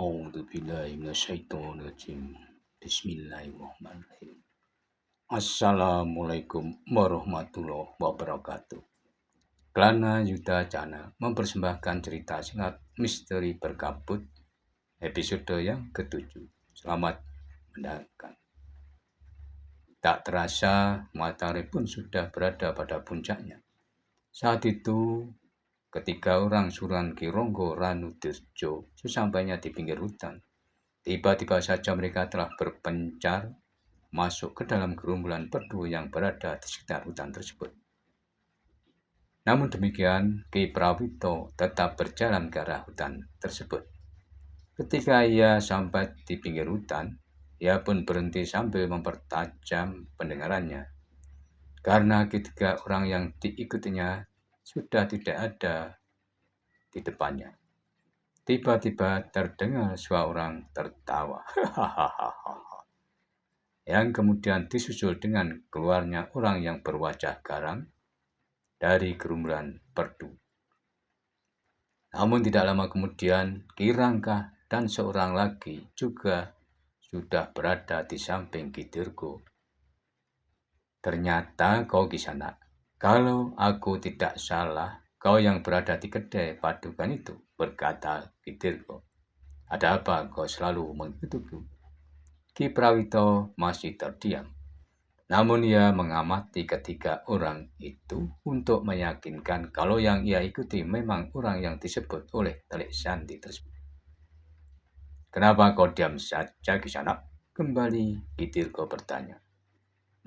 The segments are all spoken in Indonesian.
A'udzubillahi minasyaitonirrajim. Bismillahirrahmanirrahim. Assalamualaikum warahmatullahi wabarakatuh. Kelana Yuda Channel mempersembahkan cerita singkat misteri berkabut episode yang ke-7. Selamat mendengarkan. Tak terasa matahari pun sudah berada pada puncaknya. Saat itu ketika orang Suran Ki Ronggo Ranudirjo sesampainya di pinggir hutan, tiba-tiba saja mereka telah berpencar masuk ke dalam gerombolan perdu yang berada di sekitar hutan tersebut. Namun demikian, Ki Prawito tetap berjalan ke arah hutan tersebut. Ketika ia sampai di pinggir hutan, ia pun berhenti sambil mempertajam pendengarannya. Karena ketiga orang yang diikutinya sudah tidak ada di depannya. Tiba-tiba terdengar suara orang tertawa. Yang kemudian disusul dengan keluarnya orang yang berwajah garang dari gerombolan perdu. Namun tidak lama kemudian, Ki Rangka dan seorang lagi juga sudah berada di samping Ki Dirgo. Ternyata kau di sana. Kalau aku tidak salah, kau yang berada di kedai padukan itu, berkata Ki Dirgo. Ada apa kau selalu mengikutiku? Ki Prawito masih terdiam. Namun ia mengamati ketiga orang itu untuk meyakinkan kalau yang ia ikuti memang orang yang disebut oleh Telik Sandi tersebut. Kenapa kau diam saja di sana? Kembali Ki Dirgo bertanya.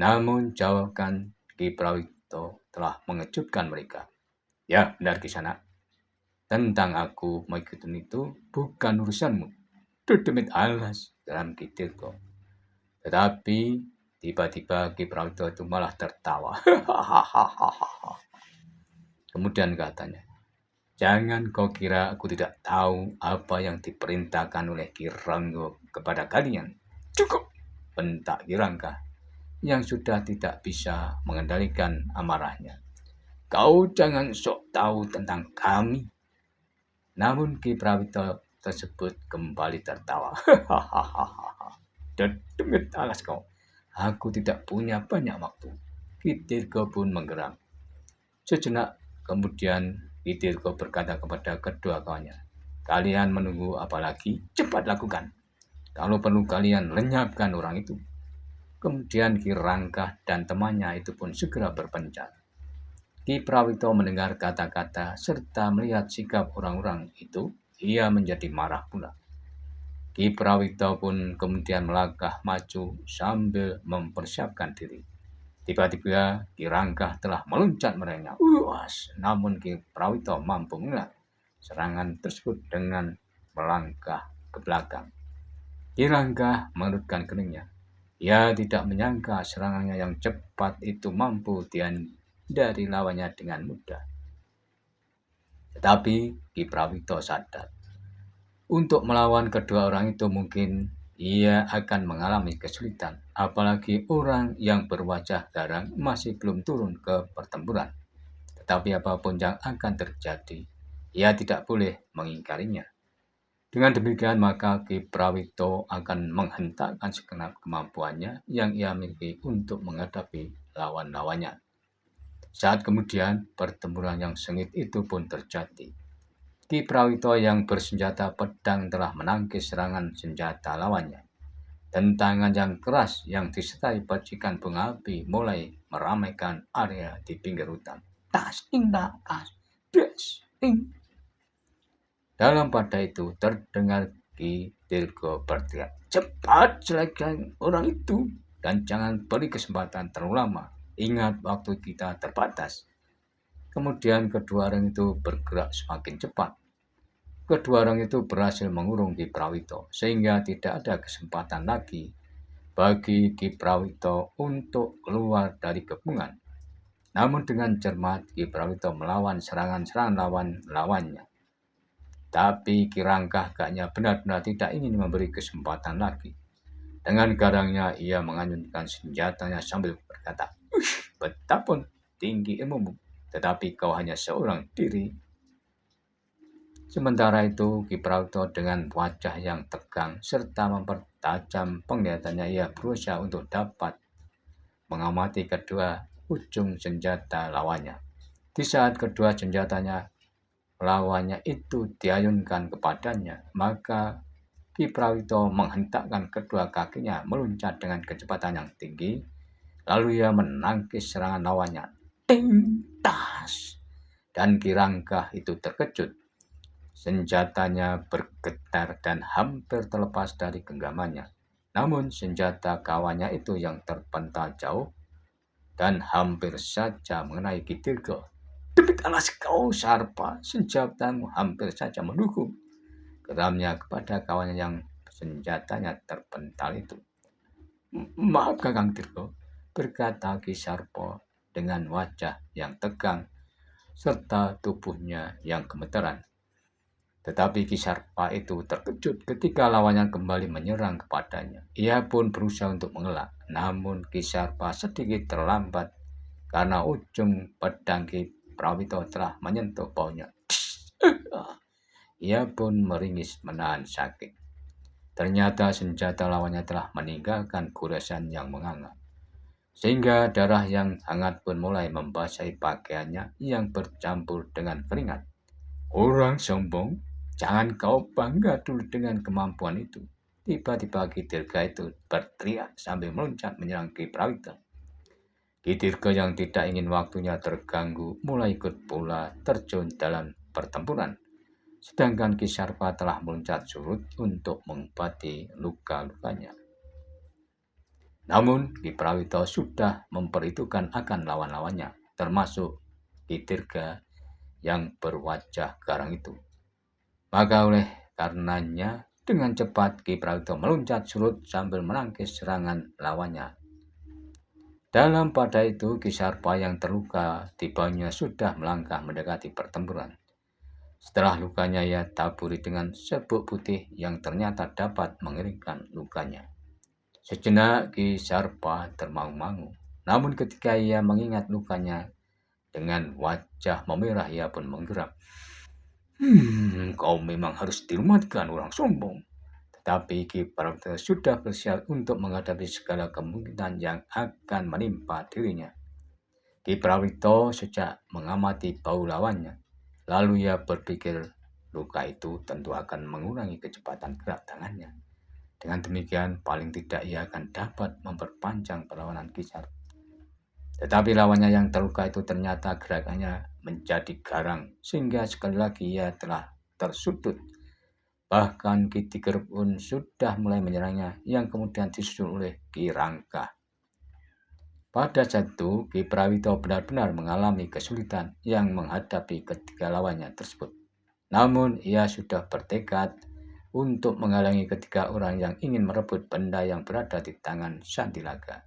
Namun jawaban Ki Prawito telah mengejutkan mereka. Ya, benar di sana. Tentang aku mengikuti itu bukan urusanmu. Dedemit alas dalam Ki Dirgo. Tetapi tiba-tiba Ki Prawito itu malah tertawa. Kemudian katanya, jangan kau kira aku tidak tahu apa yang diperintahkan oleh Ki Ronggo kepada kalian. Cukup, bentak Ki Rangka yang sudah tidak bisa mengendalikan amarahnya. Kau jangan sok tahu tentang kami. Namun Ki Prawito tersebut kembali tertawa. Dedemit alas kau. Aku tidak punya banyak waktu. Ki Dirgo pun menggeram. Sejenak kemudian Ki Dirgo berkata kepada kedua kawannya, kalian menunggu apa lagi? Cepat lakukan. Kalau perlu kalian lenyapkan orang itu. Kemudian Ki Rangka dan temannya itu pun segera berpencar. Ki Prawito mendengar kata-kata serta melihat sikap orang-orang itu, ia menjadi marah pula. Ki Prawito pun kemudian melangkah maju sambil mempersiapkan diri. Tiba-tiba Ki Rangka telah meloncat merengnya. Namun Ki Prawito mampu mengelak serangan tersebut dengan melangkah ke belakang. Ki Rangka mengerutkan keningnya. Ia tidak menyangka serangannya yang cepat itu mampu dihindari lawannya dengan mudah. Tetapi Ki Prawito sadar, untuk melawan kedua orang itu mungkin ia akan mengalami kesulitan, apalagi orang yang berwajah garang masih belum turun ke pertempuran. Tetapi apapun yang akan terjadi, ia tidak boleh mengingkarinya. Dengan demikian maka Ki Prawito akan menghentakkan segenap kemampuannya yang ia miliki untuk menghadapi lawan-lawannya. Saat kemudian pertempuran yang sengit itu pun terjadi. Ki Prawito yang bersenjata pedang telah menangkis serangan senjata lawannya. Tentangan yang keras yang disertai percikan bunga api mulai meramaikan area di pinggir hutan. Tas, ting, tas, des, ting. Dalam pada itu terdengar Ki Dirgo berteriak, cepat selesaikan orang itu dan jangan beri kesempatan terlalu lama. Ingat waktu kita terbatas. Kemudian kedua orang itu bergerak semakin cepat. Kedua orang itu berhasil mengurung Ki Prawito sehingga tidak ada kesempatan lagi bagi Ki Prawito untuk keluar dari kepungan. Namun dengan cermat Ki Prawito melawan serangan-serangan lawan-lawannya. Tapi Ki Rangka agaknya benar-benar tidak ingin memberi kesempatan lagi. Dengan garangnya ia mengayunkan senjatanya sambil berkata, betapun tinggi ilmumu, tetapi kau hanya seorang diri. Sementara itu, Ki Prawito dengan wajah yang tegang serta mempertajam penglihatannya, ia berusaha untuk dapat mengamati kedua ujung senjata lawannya. Di saat kedua senjatanya lawannya itu diayunkan kepadanya, maka Ki Prawito menghentakkan kedua kakinya meluncat dengan kecepatan yang tinggi, lalu ia menangkis serangan lawannya. Ting, tas! Dan Ki Rangga itu terkejut. Senjatanya bergetar dan hampir terlepas dari genggamannya. Namun senjata kawannya itu yang terpental jauh dan hampir saja mengenai Ki Tirga. Demi alas kau, Sarpa, senjatamu hampir saja mendukung, geramnya kepada kawannya yang senjatanya terpental itu. Maaf Kakang Tirga, berkata Ki Sarpa dengan wajah yang tegang serta tubuhnya yang gemetaran. Tetapi Ki Sarpa itu terkejut ketika lawannya kembali menyerang kepadanya. Ia pun berusaha untuk mengelak, namun Ki Sarpa sedikit terlambat karena ujung pedang Ki Prawito telah menyentuh baunya. Ia pun meringis menahan sakit. Ternyata senjata lawannya telah meninggalkan goresan yang menganga, sehingga darah yang hangat pun mulai membasahi pakaiannya yang bercampur dengan keringat. Orang sombong, jangan kau bangga dulu dengan kemampuan itu. Tiba-tiba Ki Tirga itu berteriak sambil meloncat menyerang Ki Prawito. Ki Tirga yang tidak ingin waktunya terganggu mulai ikut pula terjun dalam pertempuran. Sedangkan Ki Sarpa telah meloncat surut untuk mengobati luka-lukanya. Namun Ki Prawito sudah memperhitungkan akan lawan-lawannya, termasuk Ki Tirga yang berwajah garang itu. Maka oleh karenanya, dengan cepat Ki Prawito meloncat surut sambil menangkis serangan lawannya. Dalam pada itu, Ki Sarpa yang terluka di baunya sudah melangkah mendekati pertempuran. Setelah lukanya, ia taburi dengan serbuk putih yang ternyata dapat mengeringkan lukanya. Sejenak Ki Sarpa termangu-mangu. Namun ketika ia mengingat lukanya, dengan wajah memerah ia pun menggeram. Kau memang harus dirumatkan, orang sombong. Tetapi Ki Prawito sudah bersiap untuk menghadapi segala kemungkinan yang akan menimpa dirinya. Ki Prawito sejak mengamati bau lawannya, lalu ia berpikir luka itu tentu akan mengurangi kecepatan gerak tangannya. Dengan demikian, paling tidak ia akan dapat memperpanjang perlawanan Ki Sarpa. Tetapi lawannya yang terluka itu ternyata gerakannya menjadi garang, sehingga sekali lagi ia telah tersudut. Bahkan Ki Tiger pun sudah mulai menyerangnya, yang kemudian disusul oleh Ki Rangga. Pada saat itu, Ki Prawito benar-benar mengalami kesulitan yang menghadapi ketiga lawannya tersebut. Namun, ia sudah bertekad untuk menghalangi ketiga orang yang ingin merebut benda yang berada di tangan Sandilaga.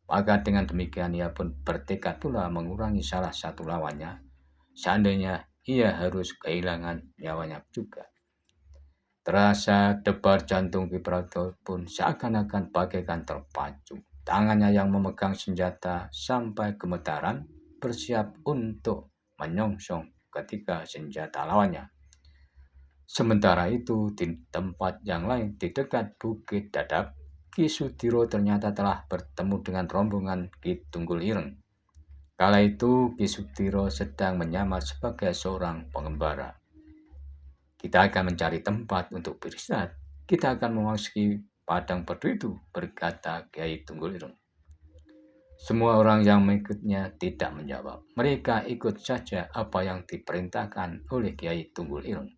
Maka dengan demikian ia pun bertekad pula mengurangi salah satu lawannya, seandainya ia harus kehilangan nyawanya juga. Terasa debar jantung Ki Prawito pun seakan-akan bagaikan terpacu. Tangannya yang memegang senjata sampai gemetaran, bersiap untuk menyongsong ketika senjata lawannya. Sementara itu, di tempat yang lain di dekat Bukit Dadap, Ki Sudiro ternyata telah bertemu dengan rombongan Ki Tunggul Ireng. Kala itu Ki Sudiro sedang menyamar sebagai seorang pengembara. Kita akan mencari tempat untuk beristirahat. Kita akan memasuki padang perdu itu, berkata Kiai Tunggul Ireng. Semua orang yang mengikutnya tidak menjawab. Mereka ikut saja apa yang diperintahkan oleh Kiai Tunggul Ireng.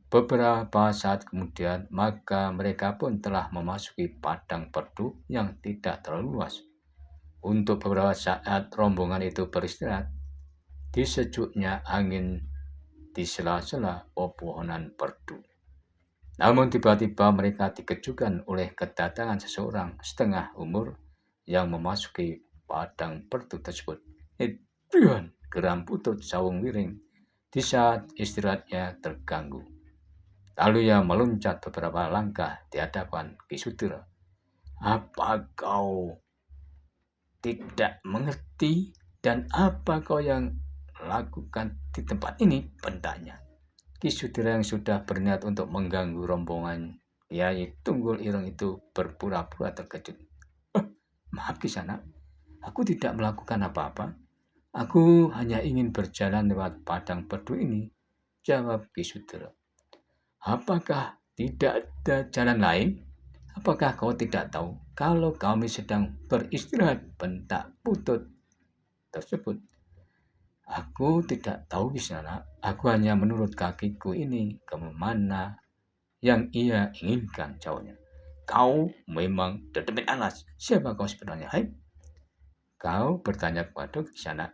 Beberapa saat kemudian, maka mereka pun telah memasuki padang perdu yang tidak terlalu luas. Untuk beberapa saat rombongan itu beristirahat di sejuknya angin di sela-sela pepohonan perdu. Namun tiba-tiba mereka dikejutkan oleh kedatangan seseorang setengah umur yang memasuki padang perdu tersebut. Tuhan, geram Putut Sawung Wiring di saat istirahatnya terganggu. Lalu ia meloncat beberapa langkah di hadapan Ki Sudiro. Apa kau tidak mengerti dan apa kau yang lakukan di tempat ini? Bentaknya. Ki Sudira yang sudah berniat untuk mengganggu rombongan Kiai Tunggul Ireng itu berpura-pura terkejut. Maaf Kisana, aku tidak melakukan apa-apa. Aku hanya ingin berjalan lewat padang perdu ini, jawab Ki Sudira. Apakah tidak ada jalan lain? Apakah kau tidak tahu kalau kami sedang beristirahat, bentak Putut tersebut? Aku tidak tahu Kisana, aku hanya menurut kakiku ini kemana yang ia inginkan, jawabnya. Kau memang dedemit alas. Siapa kau sebenarnya, hai? Kau bertanya kepada Kisana,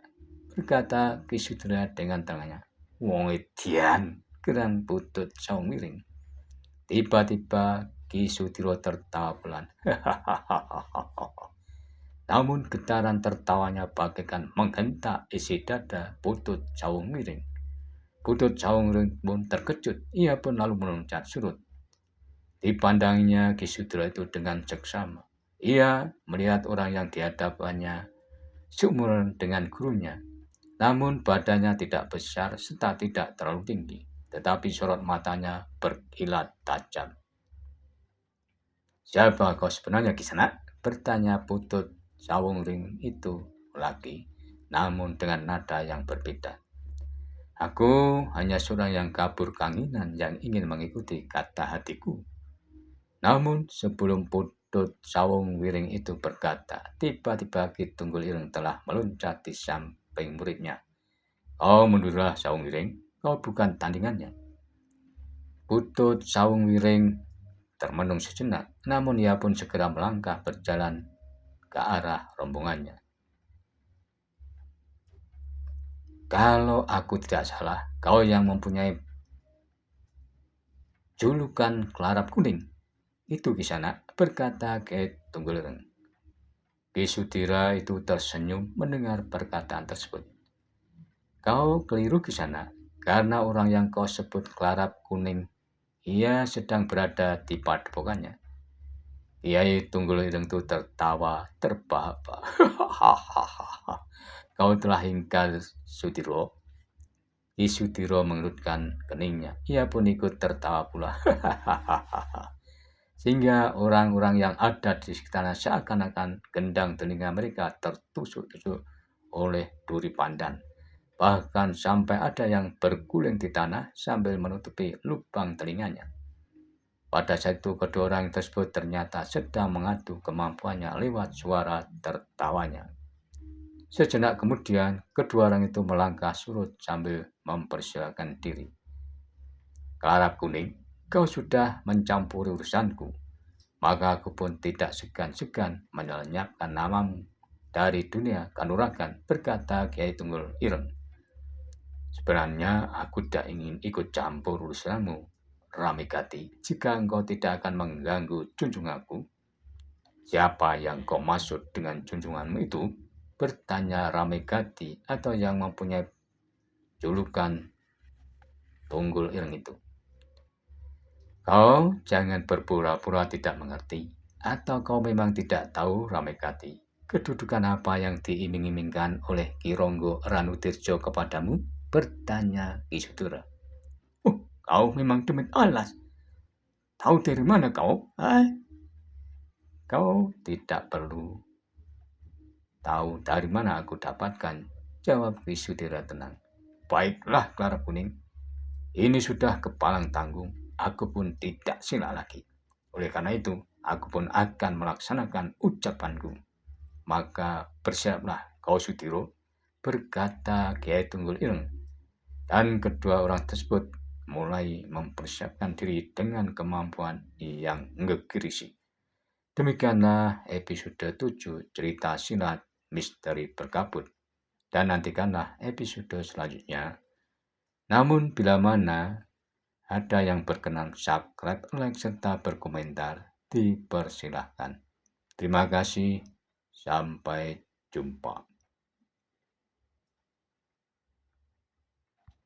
berkata Ki Sudira dengan tangannya. Wong edian, geram Putut saung miring. Tiba-tiba Ki Sudiro tertawa pelan. Namun getaran tertawanya bagaikan menghentak isi dada Putut saung miring. Putut saung miring pun terkejut. Ia pun lalu meloncat surut. Dipandangnya Ki Sudiro itu dengan seksama. Ia melihat orang yang dihadapannya seumuran dengan gurunya. Namun badannya tidak besar serta tidak terlalu tinggi. Tetapi sorot matanya berkilat tajam. Siapa kau sebenarnya Kisana? Bertanya Putut saung ring itu lagi, namun dengan nada yang berbeda. Aku hanya seorang yang kabur kanginan yang ingin mengikuti kata hatiku. Namun sebelum Putut saung wiring itu berkata, tiba-tiba Ki Tunggul Ireng telah meloncat di samping muridnya. Kau mundurlah saung wiring, kau bukan tandingannya. Putut saung wiring termenung sejenak, namun ia pun segera melangkah berjalan ke arah rombongannya. Kalau aku tidak salah, kau yang mempunyai julukan Kelarap Kuning. Itu Kisana, berkata Ki Tunggul Ireng. Ki Sudira itu tersenyum mendengar perkataan tersebut. Kau keliru Kisana, karena orang yang kau sebut Kelarap Kuning, ia sedang berada di padepokannya. Kiai Tunggul Ireng itu tertawa terbahak-bahak. Kau telah ingkar Sudiro. Ki Sudiro mengerutkan keningnya. Ia pun ikut tertawa pula. Sehingga orang-orang yang ada di sekitarnya seakan-akan gendang telinga mereka tertusuk-tusuk oleh duri pandan. Bahkan sampai ada yang berguling di tanah sambil menutupi lubang telinganya. Pada saat itu kedua orang tersebut ternyata sedang mengadu kemampuannya lewat suara tertawanya. Sejenak kemudian kedua orang itu melangkah surut sambil mempersilakan diri. Kelarap Kuning, kau sudah mencampuri urusanku, maka aku pun tidak segan-segan melenyapkan namamu dari dunia kanuragan, berkata Kiai Tunggul Ireng. Sebenarnya aku tidak ingin ikut campur urusanmu, Ramegati, jika engkau tidak akan mengganggu junjunganku. Siapa yang kau maksud dengan junjunganmu itu? Bertanya Ramegati atau yang mempunyai julukan Tunggul Ireng itu. Kau jangan berpura-pura tidak mengerti, atau kau memang tidak tahu Ramegati, kedudukan apa yang diiming-imingkan oleh Ki Ronggo Ranutirjo kepadamu? Bertanya Ki Sudira. Kau memang demit alas. Tahu dari mana kau? Kau tidak perlu tahu dari mana aku dapatkan, jawab Ki Sudira tenang. Baiklah Kelarap Kuning, ini sudah kepalang tanggung, aku pun tidak sila lagi. Oleh karena itu, aku pun akan melaksanakan ucapanku. Maka bersiaplah kau Sudiro, berkata Kiai Tunggul Ireng. Dan kedua orang tersebut mulai mempersiapkan diri dengan kemampuan yang ngegirisi. Demikianlah episode 7 cerita silat misteri berkabut. Dan nantikanlah episode selanjutnya. Namun bila mana ada yang berkenan subscribe, like, serta berkomentar, dipersilahkan. Terima kasih. Sampai jumpa.